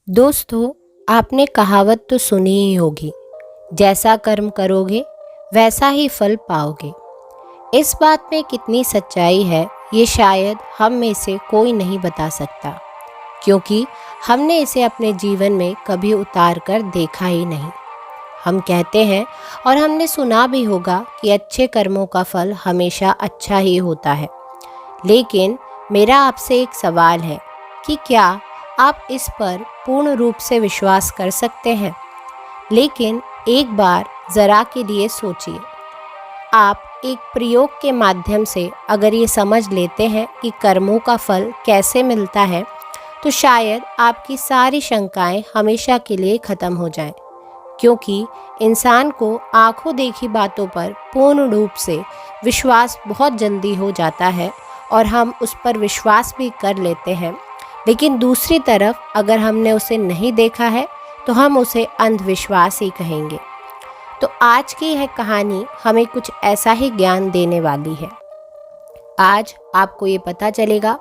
दोस्तों, आपने कहावत तो सुनी ही होगी, जैसा कर्म करोगे वैसा ही फल पाओगे। इस बात में कितनी सच्चाई है, ये शायद हम में से कोई नहीं बता सकता, क्योंकि हमने इसे अपने जीवन में कभी उतार कर देखा ही नहीं। हम कहते हैं और हमने सुना भी होगा कि अच्छे कर्मों का फल हमेशा अच्छा ही होता है। लेकिन मेरा आपसे एक सवाल है कि क्या आप इस पर पूर्ण रूप से विश्वास कर सकते हैं? लेकिन एक बार ज़रा के लिए सोचिए। आप एक प्रयोग के माध्यम से अगर ये समझ लेते हैं कि कर्मों का फल कैसे मिलता है, तो शायद आपकी सारी शंकाएं हमेशा के लिए ख़त्म हो जाएं। क्योंकि इंसान को आंखों देखी बातों पर पूर्ण रूप से विश्वास बहुत जल्दी हो जाता है और हम उस पर विश्वास भी कर लेते हैं। लेकिन दूसरी तरफ अगर हमने उसे नहीं देखा है तो हम उसे अंधविश्वास ही कहेंगे। तो आज की यह कहानी हमें कुछ ऐसा ही ज्ञान देने वाली है। आज आपको ये पता चलेगा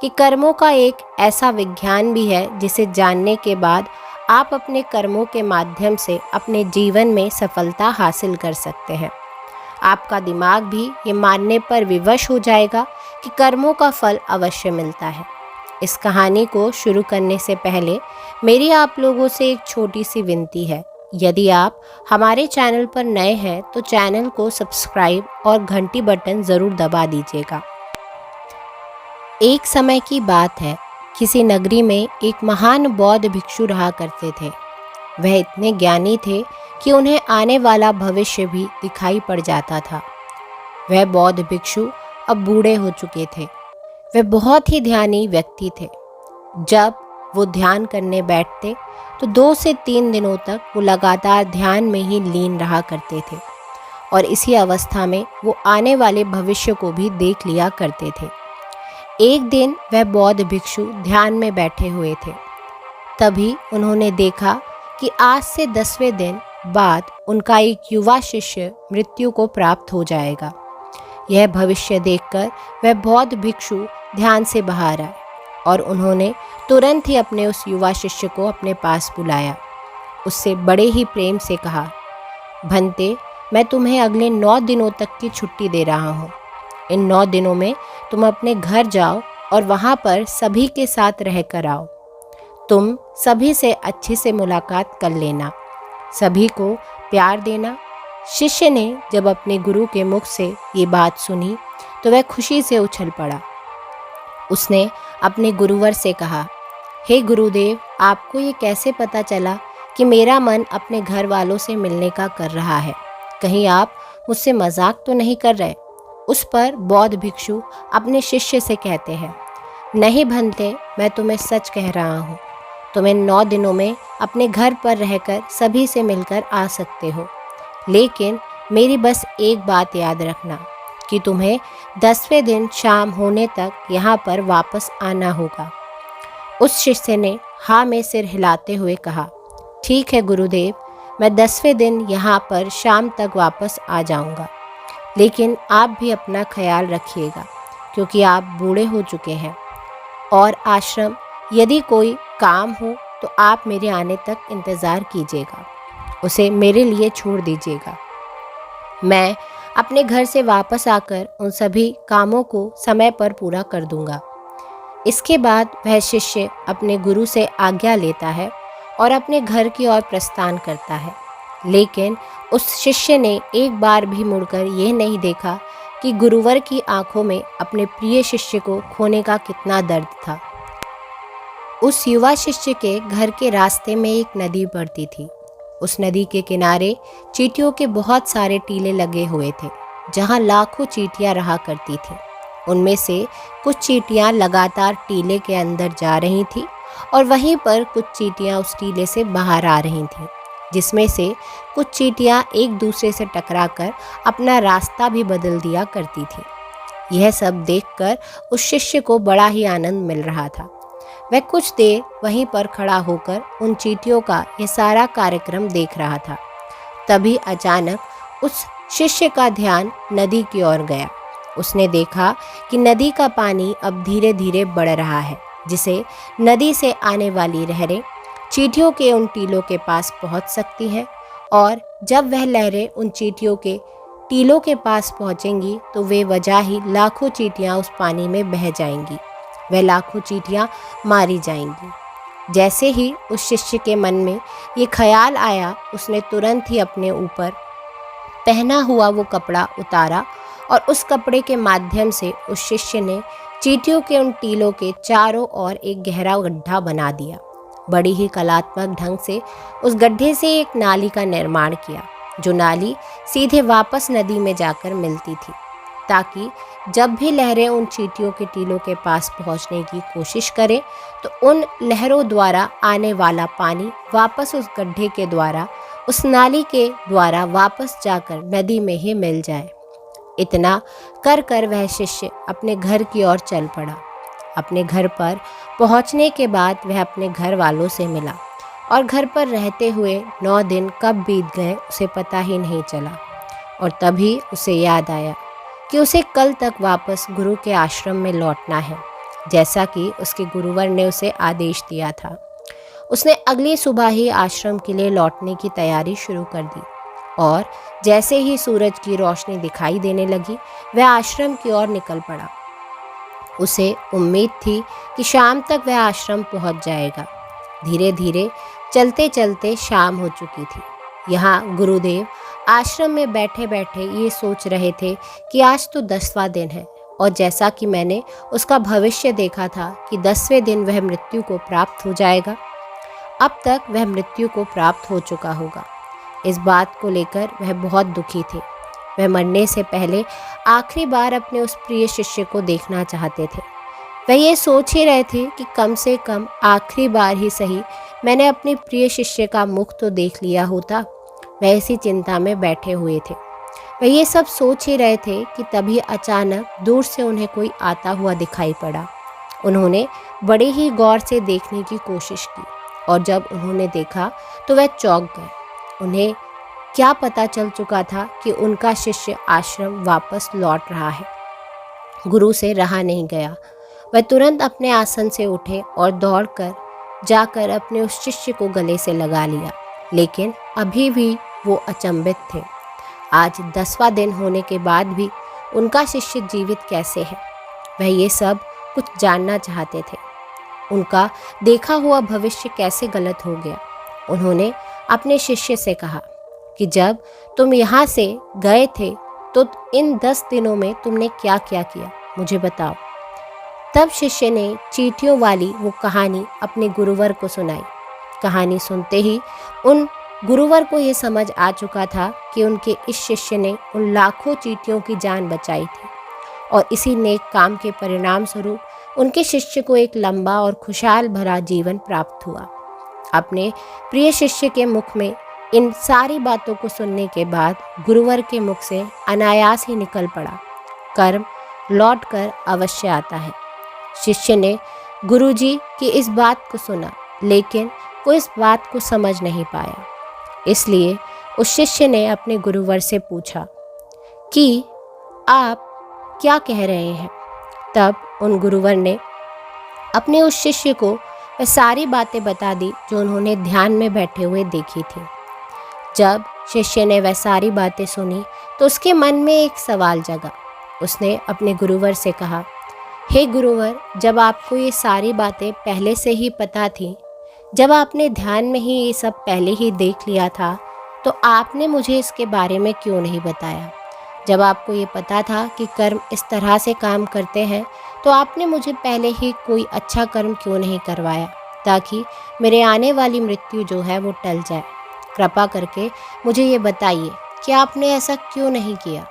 कि कर्मों का एक ऐसा विज्ञान भी है जिसे जानने के बाद आप अपने कर्मों के माध्यम से अपने जीवन में सफलता हासिल कर सकते हैं। आपका दिमाग भी ये मानने पर विवश हो जाएगा कि कर्मों का फल अवश्य मिलता है। इस कहानी को शुरू करने से पहले मेरी आप लोगों से एक छोटी सी विनती है। यदि आप हमारे चैनल पर नए हैं तो चैनल को सब्सक्राइब और घंटी बटन ज़रूर दबा दीजिएगा। एक समय की बात है, किसी नगरी में एक महान बौद्ध भिक्षु रहा करते थे। वह इतने ज्ञानी थे कि उन्हें आने वाला भविष्य भी दिखाई पड़ जाता था। वह बौद्ध भिक्षु अब बूढ़े हो चुके थे। वे बहुत ही ध्यानी व्यक्ति थे। जब वो ध्यान करने बैठते तो 2 से 3 दिनों तक वो लगातार ध्यान में ही लीन रहा करते थे और इसी अवस्था में वो आने वाले भविष्य को भी देख लिया करते थे। एक दिन वह बौद्ध भिक्षु ध्यान में बैठे हुए थे। तभी उन्होंने देखा कि आज से 10वें दिन बाद उनका एक युवा शिष्य मृत्यु को प्राप्त हो जाएगा। यह भविष्य देखकर वह बौद्ध भिक्षु ध्यान से बाहर आए और उन्होंने तुरंत ही अपने उस युवा शिष्य को अपने पास बुलाया। उससे बड़े ही प्रेम से कहा, भंते, मैं तुम्हें अगले 9 दिनों तक की छुट्टी दे रहा हूँ। इन 9 दिनों में तुम अपने घर जाओ और वहाँ पर सभी के साथ रह कर आओ। तुम सभी से अच्छे से मुलाकात कर लेना, सभी को प्यार देना। शिष्य ने जब अपने गुरु के मुख से ये बात सुनी तो वह खुशी से उछल पड़ा। उसने अपने गुरुवर से कहा, हे गुरुदेव, आपको ये कैसे पता चला कि मेरा मन अपने घर वालों से मिलने का कर रहा है? कहीं आप मुझसे मजाक तो नहीं कर रहे? उस पर बौद्ध भिक्षु अपने शिष्य से कहते हैं, नहीं भंते, मैं तुम्हें सच कह रहा हूँ। तुम इन 9 दिनों में अपने घर पर रहकर सभी से मिलकर आ सकते हो। लेकिन मेरी बस एक बात याद रखना कि तुम्हें 10वें दिन शाम होने तक यहाँ पर वापस आना होगा। उस शिष्य ने हाँ में सिर हिलाते हुए कहा, ठीक है गुरुदेव, मैं 10वें दिन यहाँ पर शाम तक वापस आ जाऊँगा। लेकिन आप भी अपना ख्याल रखिएगा, क्योंकि आप बूढ़े हो चुके हैं और आश्रम यदि कोई काम हो तो आप मेरे आने तक इंतज़ार कीजिएगा, उसे मेरे लिए छोड़ दीजिएगा। मैं अपने घर से वापस आकर उन सभी कामों को समय पर पूरा कर दूंगा। इसके बाद वह शिष्य अपने गुरु से आज्ञा लेता है और अपने घर की ओर प्रस्थान करता है। लेकिन उस शिष्य ने एक बार भी मुड़कर यह नहीं देखा कि गुरुवर की आंखों में अपने प्रिय शिष्य को खोने का कितना दर्द था। उस युवा शिष्य के घर के रास्ते में एक नदी पड़ती थी। उस नदी के किनारे चींटियों के बहुत सारे टीले लगे हुए थे, जहां लाखों चींटियां रहा करती थीं। उनमें से कुछ चींटियां लगातार टीले के अंदर जा रही थीं और वहीं पर कुछ चींटियां उस टीले से बाहर आ रही थीं, जिसमें से कुछ चींटियां एक दूसरे से टकराकर अपना रास्ता भी बदल दिया करती थीं। यह सब देखकर उस शिष्य को बड़ा ही आनंद मिल रहा था। वह कुछ देर वहीं पर खड़ा होकर उन चींटियों का यह सारा कार्यक्रम देख रहा था। तभी अचानक उस शिष्य का ध्यान नदी की ओर गया। उसने देखा कि नदी का पानी अब धीरे धीरे बढ़ रहा है, जिसे नदी से आने वाली लहरें चींटियों के उन टीलों के पास पहुंच सकती हैं, और जब वह लहरें उन चींटियों के टीलों के पास पहुंचेंगी तो वे वजह ही लाखों चींटियां उस पानी में बह जाएंगी। वह लाखों चींटियां मारी जाएंगी। जैसे ही उस शिष्य के मन में ये ख्याल आया, उसने तुरंत ही अपने ऊपर पहना हुआ वो कपड़ा उतारा और उस कपड़े के माध्यम से उस शिष्य ने चींटियों के उन टीलों के चारों ओर एक गहरा गड्ढा बना दिया। बड़ी ही कलात्मक ढंग से उस गड्ढे से एक नाली का निर्माण किया, जो नाली सीधे वापस नदी में जाकर मिलती थी, ताकि जब भी लहरें उन चींटियों के टीलों के पास पहुंचने की कोशिश करें तो उन लहरों द्वारा आने वाला पानी वापस उस गड्ढे के द्वारा, उस नाली के द्वारा वापस जाकर नदी में ही मिल जाए। इतना कर कर वह शिष्य अपने घर की ओर चल पड़ा। अपने घर पर पहुंचने के बाद वह अपने घर वालों से मिला, और घर पर रहते हुए 9 दिन कब बीत गए उसे पता ही नहीं चला। और तभी उसे याद आया कि उसे कल तक वापस गुरु के आश्रम में लौटना है, जैसा कि उसके गुरुवर ने उसे आदेश दिया था। उसने अगली सुबह ही आश्रम के लिए लौटने की तैयारी शुरू कर दी, और जैसे ही सूरज की रोशनी दिखाई देने लगी, वह आश्रम की ओर निकल पड़ा। उसे उम्मीद थी कि शाम तक वह आश्रम पहुंच जाएगा। धीरे धीरे चलते चलते शाम हो चुकी थी। यहाँ गुरुदेव आश्रम में बैठे बैठे ये सोच रहे थे कि आज तो 10वां दिन है, और जैसा कि मैंने उसका भविष्य देखा था कि 10वें दिन वह मृत्यु को प्राप्त हो जाएगा, अब तक वह मृत्यु को प्राप्त हो चुका होगा। इस बात को लेकर वह बहुत दुखी थे। वह मरने से पहले आखिरी बार अपने उस प्रिय शिष्य को देखना चाहते थे। वह ये सोच ही रहे थे कि कम से कम आखिरी बार ही सही मैंने अपने प्रिय शिष्य का मुख तो देख लिया होता। वह इसी चिंता में बैठे हुए थे। वह ये सब सोच ही रहे थे कि तभी अचानक दूर से उन्हें कोई आता हुआ दिखाई पड़ा। उन्होंने बड़े ही गौर से देखने की कोशिश की, और जब उन्होंने देखा तो वह चौंक गए। उन्हें क्या पता चल चुका था कि उनका शिष्य आश्रम वापस लौट रहा है। गुरु से रहा नहीं गया। वह तुरंत अपने आसन से उठे और दौड़कर जाकर अपने उस शिष्य को गले से लगा लिया। लेकिन अभी भी वो अचंभित थे। आज 10वां दिन होने के बाद भी उनका शिष्य जीवित कैसे है, वह ये सब कुछ जानना चाहते थे। उनका देखा हुआ भविष्य कैसे गलत हो गया। उन्होंने अपने शिष्य से कहा कि जब तुम यहाँ से गए थे तो इन 10 दिनों में तुमने क्या क्या किया, मुझे बताओ। तब शिष्य ने चींटियों वाली वो कहानी अपने गुरुवर को सुनाई। कहानी सुनते ही उन गुरुवर को ये समझ आ चुका था कि उनके इस शिष्य ने उन लाखों चींटियों की जान बचाई थी, और इसी नेक काम के परिणाम स्वरूप उनके शिष्य को एक लंबा और खुशहाल भरा जीवन प्राप्त हुआ। अपने प्रिय शिष्य के मुख में इन सारी बातों को सुनने के बाद गुरुवर के मुख से अनायास ही निकल पड़ा, कर्म लौट कर अवश्य आता है। शिष्य ने गुरुजी की इस बात को सुना, लेकिन वो इस बात को समझ नहीं पाया। इसलिए उस शिष्य ने अपने गुरुवर से पूछा कि आप क्या कह रहे हैं। तब उन गुरुवर ने अपने उस शिष्य को वह सारी बातें बता दी जो उन्होंने ध्यान में बैठे हुए देखी थी। जब शिष्य ने वह सारी बातें सुनी तो उसके मन में एक सवाल जगा। उसने अपने गुरुवर से कहा, हे गुरुवर, जब आपको ये सारी बातें पहले से ही पता थी, जब आपने ध्यान में ही ये सब पहले ही देख लिया था, तो आपने मुझे इसके बारे में क्यों नहीं बताया। जब आपको ये पता था कि कर्म इस तरह से काम करते हैं, तो आपने मुझे पहले ही कोई अच्छा कर्म क्यों नहीं करवाया, ताकि मेरे आने वाली मृत्यु जो है वो टल जाए। कृपा करके मुझे ये बताइए कि आपने ऐसा क्यों नहीं किया।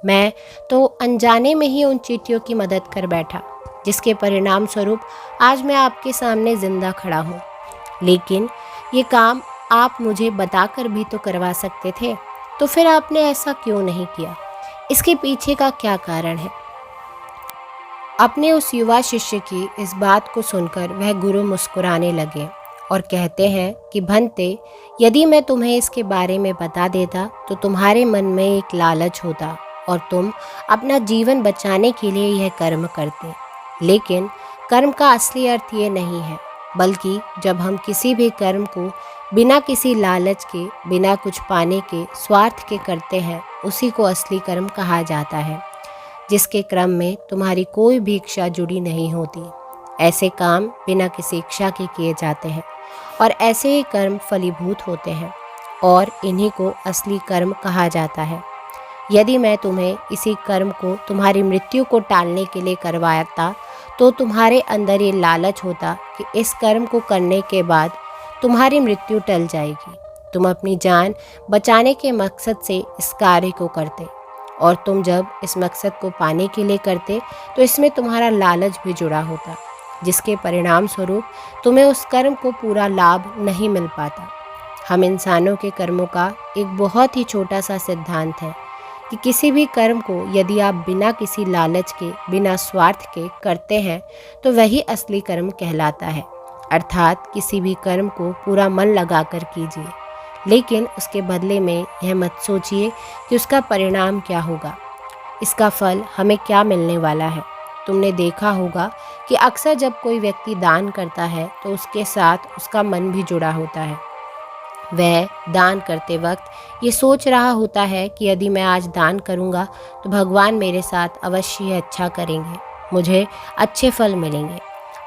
मैं तो अनजाने में ही उन चींटियों की मदद कर बैठा, जिसके परिणाम स्वरूप आज मैं आपके सामने जिंदा खड़ा हूँ। लेकिन ये काम आप मुझे बताकर भी तो करवा सकते थे, तो फिर आपने ऐसा क्यों नहीं किया। इसके पीछे का क्या कारण है। अपने उस युवा शिष्य की इस बात को सुनकर वह गुरु मुस्कुराने लगे और कहते हैं कि भंते, यदि मैं तुम्हें इसके बारे में बता देता तो तुम्हारे मन में एक लालच होता और तुम अपना जीवन बचाने के लिए यह कर्म करते। लेकिन कर्म का असली अर्थ ये नहीं है। बल्कि जब हम किसी भी कर्म को बिना किसी लालच के, बिना कुछ पाने के, स्वार्थ के करते हैं, उसी को असली कर्म कहा जाता है, जिसके क्रम में तुम्हारी कोई भी इच्छा जुड़ी नहीं होती। ऐसे काम बिना किसी इच्छा के किए जाते हैं और ऐसे ही कर्म फलीभूत होते हैं और इन्हीं को असली कर्म कहा जाता है। यदि मैं तुम्हें इसी कर्म को तुम्हारी मृत्यु को टालने के लिए करवाता तो तुम्हारे अंदर ये लालच होता कि इस कर्म को करने के बाद तुम्हारी मृत्यु टल जाएगी। तुम अपनी जान बचाने के मकसद से इस कार्य को करते और तुम जब इस मकसद को पाने के लिए करते तो इसमें तुम्हारा लालच भी जुड़ा होता, जिसके परिणाम स्वरूप तुम्हें उस कर्म को पूरा लाभ नहीं मिल पाता। हम इंसानों के कर्मों का एक बहुत ही छोटा सा सिद्धांत है कि किसी भी कर्म को यदि आप बिना किसी लालच के, बिना स्वार्थ के करते हैं तो वही असली कर्म कहलाता है। अर्थात किसी भी कर्म को पूरा मन लगाकर कीजिए, लेकिन उसके बदले में यह मत सोचिए कि उसका परिणाम क्या होगा, इसका फल हमें क्या मिलने वाला है। तुमने देखा होगा कि अक्सर जब कोई व्यक्ति दान करता है तो उसके साथ उसका मन भी जुड़ा होता है। वह दान करते वक्त ये सोच रहा होता है कि यदि मैं आज दान करूँगा तो भगवान मेरे साथ अवश्य ही अच्छा करेंगे, मुझे अच्छे फल मिलेंगे।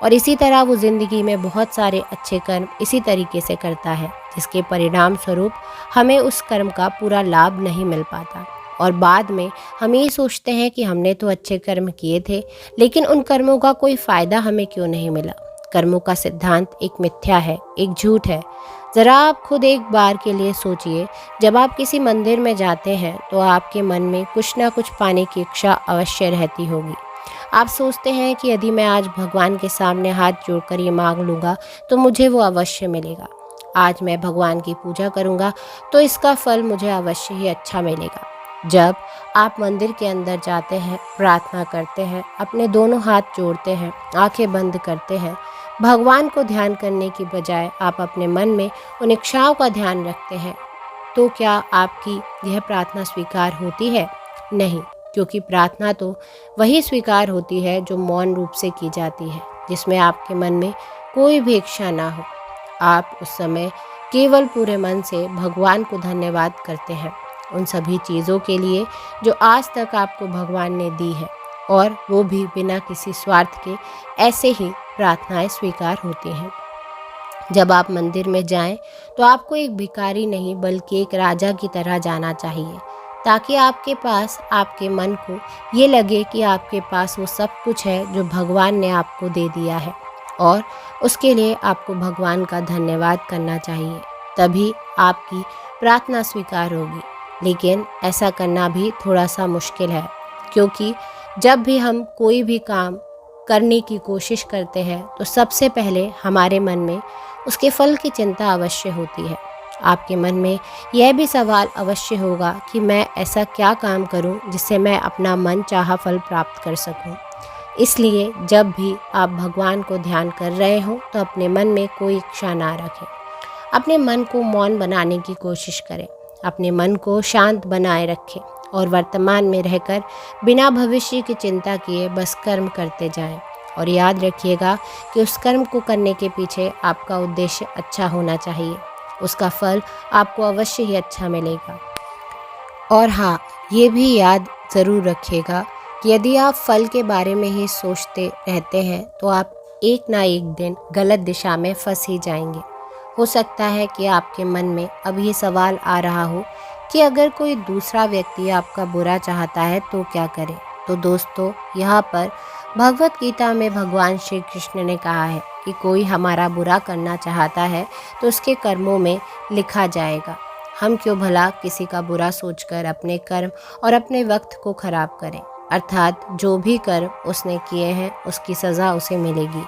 और इसी तरह वो ज़िंदगी में बहुत सारे अच्छे कर्म इसी तरीके से करता है, जिसके परिणाम स्वरूप हमें उस कर्म का पूरा लाभ नहीं मिल पाता। और बाद में हम ये सोचते हैं कि हमने तो अच्छे कर्म किए थे, लेकिन उन कर्मों का कोई फ़ायदा हमें क्यों नहीं मिला। कर्मों का सिद्धांत एक मिथ्या है, एक झूठ है। ज़रा आप खुद एक बार के लिए सोचिए, जब आप किसी मंदिर में जाते हैं तो आपके मन में कुछ ना कुछ पाने की इच्छा अवश्य रहती होगी। आप सोचते हैं कि यदि मैं आज भगवान के सामने हाथ जोड़कर ये मांग लूँगा तो मुझे वो अवश्य मिलेगा। आज मैं भगवान की पूजा करूँगा तो इसका फल मुझे अवश्य ही अच्छा मिलेगा। जब आप मंदिर के अंदर जाते हैं, प्रार्थना करते हैं, अपने दोनों हाथ जोड़ते हैं, आंखें बंद करते हैं, भगवान को ध्यान करने की बजाय आप अपने मन में उन इच्छाओं का ध्यान रखते हैं, तो क्या आपकी यह प्रार्थना स्वीकार होती है? नहीं, क्योंकि प्रार्थना तो वही स्वीकार होती है जो मौन रूप से की जाती है, जिसमें आपके मन में कोई भी इच्छा ना हो। आप उस समय केवल पूरे मन से भगवान को धन्यवाद करते हैं उन सभी चीज़ों के लिए जो आज तक आपको भगवान ने दी है, और वो भी बिना किसी स्वार्थ के। ऐसे ही प्रार्थनाएं स्वीकार होती हैं। जब आप मंदिर में जाएं तो आपको एक भिखारी नहीं बल्कि एक राजा की तरह जाना चाहिए, ताकि आपके पास, आपके मन को ये लगे कि आपके पास वो सब कुछ है जो भगवान ने आपको दे दिया है, और उसके लिए आपको भगवान का धन्यवाद करना चाहिए। तभी आपकी प्रार्थना स्वीकार होगी। लेकिन ऐसा करना भी थोड़ा सा मुश्किल है, क्योंकि जब भी हम कोई भी काम करने की कोशिश करते हैं तो सबसे पहले हमारे मन में उसके फल की चिंता अवश्य होती है। आपके मन में यह भी सवाल अवश्य होगा कि मैं ऐसा क्या काम करूं जिससे मैं अपना मन चाहा फल प्राप्त कर सकूं। इसलिए जब भी आप भगवान को ध्यान कर रहे हो तो अपने मन में कोई इच्छा ना रखें। अपने मन को मौन बनाने की कोशिश करें, अपने मन को शांत बनाए रखें और वर्तमान में रहकर बिना भविष्य की चिंता किए बस कर्म करते जाएं। और याद रखिएगा कि उस कर्म को करने के पीछे आपका उद्देश्य अच्छा होना चाहिए, उसका फल आपको अवश्य ही अच्छा मिलेगा। और हाँ, ये भी याद ज़रूर रखिएगा कि यदि आप फल के बारे में ही सोचते रहते हैं तो आप एक ना एक दिन गलत दिशा में फंस ही जाएंगे। हो सकता है कि आपके मन में अब ये सवाल आ रहा हो कि अगर कोई दूसरा व्यक्ति आपका बुरा चाहता है तो क्या करें। तो दोस्तों, यहाँ पर भगवत गीता में भगवान श्री कृष्ण ने कहा है कि कोई हमारा बुरा करना चाहता है तो उसके कर्मों में लिखा जाएगा। हम क्यों भला किसी का बुरा सोचकर अपने कर्म और अपने वक्त को खराब करें। अर्थात जो भी कर्म उसने किए हैं उसकी सज़ा उसे मिलेगी।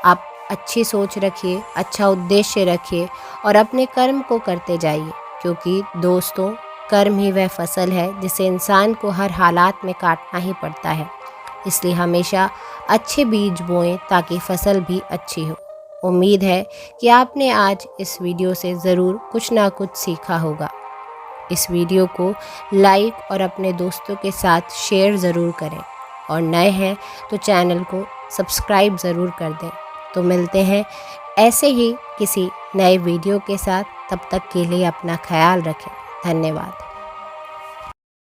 आप अच्छी सोच रखिए, अच्छा उद्देश्य रखिए और अपने कर्म को करते जाइए, क्योंकि दोस्तों, कर्म ही वह फसल है जिसे इंसान को हर हालात में काटना ही पड़ता है। इसलिए हमेशा अच्छे बीज बोएं ताकि फसल भी अच्छी हो। उम्मीद है कि आपने आज इस वीडियो से ज़रूर कुछ ना कुछ सीखा होगा। इस वीडियो को लाइक और अपने दोस्तों के साथ शेयर ज़रूर करें, और नए हैं तो चैनल को सब्सक्राइब ज़रूर कर दें। तो मिलते हैं ऐसे ही किसी नए वीडियो के साथ, तब तक के लिए अपना ख्याल रखें। धन्यवाद।